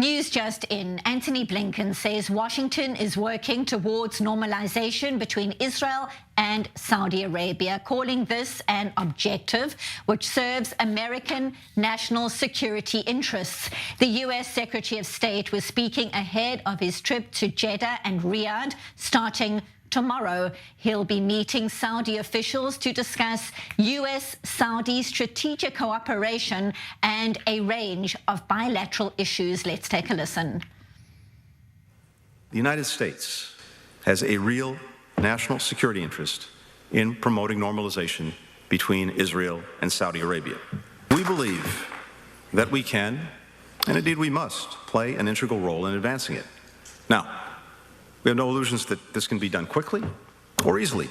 News just in. Antony Blinken says Washington is working towards normalization between Israel and Saudi Arabia, calling this an objective which serves American national security interests. The U.S. Secretary of State was speaking ahead of his trip to Jeddah and Riyadh starting tomorrow. He'll be meeting Saudi officials to discuss U.S.-Saudi strategic cooperation and a range of bilateral issues. Let's take a listen. The United States has a real national security interest in promoting normalization between Israel and Saudi Arabia. We believe that we can, and indeed we must, play an integral role in advancing it. Now, we have no illusions that this can be done quickly or easily,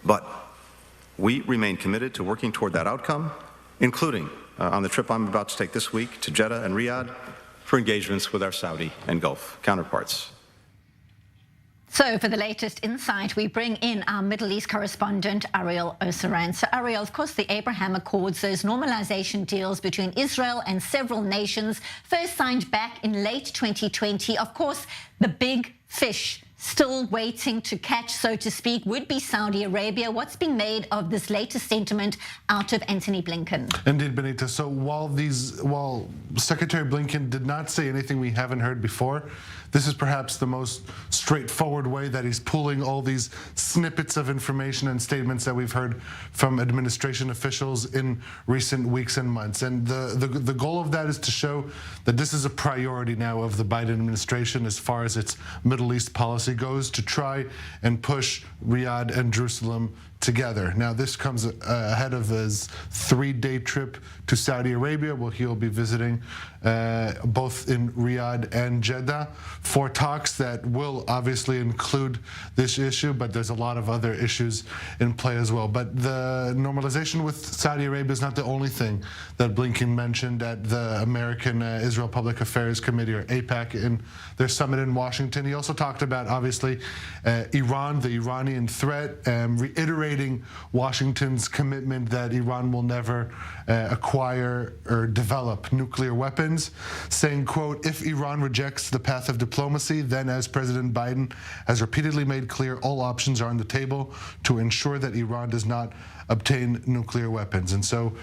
but we remain committed to working toward that outcome, including on the trip I'm about to take this week to Jeddah and Riyadh for engagements with our Saudi and Gulf counterparts. So for the latest insight, we bring in our Middle East correspondent, Ariel Osaran. So Ariel, of course, the Abraham Accords, those normalization deals between Israel and several nations, first signed back in late 2020. Of course, the big fish still waiting to catch, so to speak, would be Saudi Arabia. What's been made of this latest sentiment out of Antony Blinken? Indeed, Benita. So while Secretary Blinken did not say anything we haven't heard before, this is perhaps the most straightforward way that he's pulling all these snippets of information and statements that we've heard from administration officials in recent weeks and months. And the goal of that is to show that this is a priority now of the Biden administration as far as its Middle East policy goes, to try and push Riyadh and Jerusalem together. Now, this comes ahead of his 3-day trip to Saudi Arabia, where he'll be visiting both in Riyadh and Jeddah for talks that will obviously include this issue, but there's a lot of other issues in play as well. But the normalization with Saudi Arabia is not the only thing that Blinken mentioned at the American Israel Public Affairs Committee, or AIPAC, in their summit in Washington. He also talked about, obviously, Iran, the Iranian threat, reiterating Washington's commitment that Iran will never acquire or develop nuclear weapons, saying, quote, "If Iran rejects the path of diplomacy, then, as President Biden has repeatedly made clear, all options are on the table to ensure that Iran does not obtain nuclear weapons." And so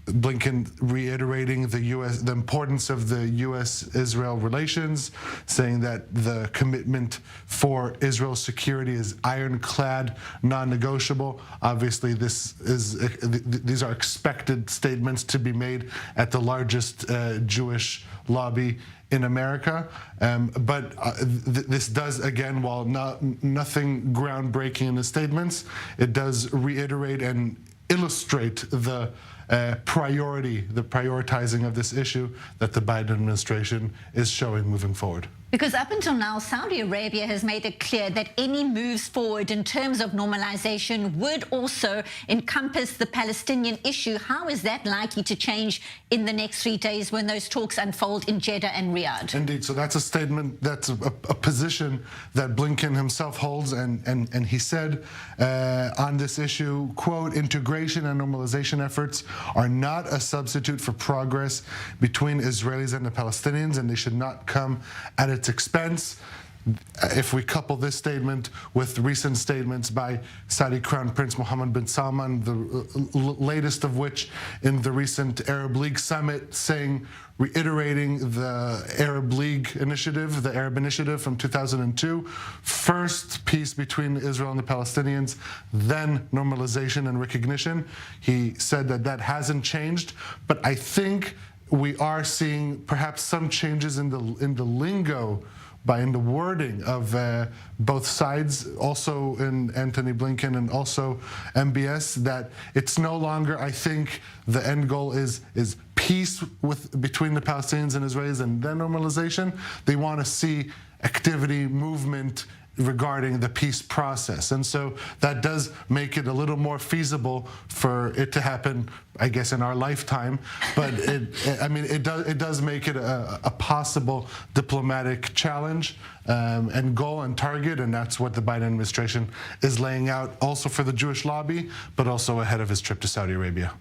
Blinken reiterating the importance of the U.S.-Israel relations, saying that the commitment for Israel's security is ironclad, non-negotiable. Obviously, these are expected statements to be made at the largest Jewish lobby in America. But this does, again, while nothing groundbreaking in the statements, it does reiterate and illustrate the prioritizing of this issue that the Biden administration is showing moving forward. Because up until now, Saudi Arabia has made it clear that any moves forward in terms of normalization would also encompass the Palestinian issue. How is that likely to change in the next 3 days when those talks unfold in Jeddah and Riyadh? Indeed. So that's a statement, that's a position that Blinken himself holds. And he said on this issue, quote, "Integration and normalization efforts are not a substitute for progress between Israelis and the Palestinians, and they should not come at its expense." If we couple this statement with recent statements by Saudi Crown Prince Mohammed bin Salman, the latest of which in the recent Arab League summit, reiterating the Arab League initiative, the Arab Initiative from 2002, first peace between Israel and the Palestinians, then normalization and recognition. He said that that hasn't changed, but I think we are seeing perhaps some changes in the lingo, in the wording of both sides, also in Antony Blinken and also MBS, that it's no longer, I think, the end goal is peace between the Palestinians and Israelis and then normalization. They want to see activity, movement regarding the peace process. And so that does make it a little more feasible for it to happen, I guess, in our lifetime. But it does make it a possible diplomatic challenge and goal and target. And that's what the Biden administration is laying out also for the Jewish lobby, but also ahead of his trip to Saudi Arabia.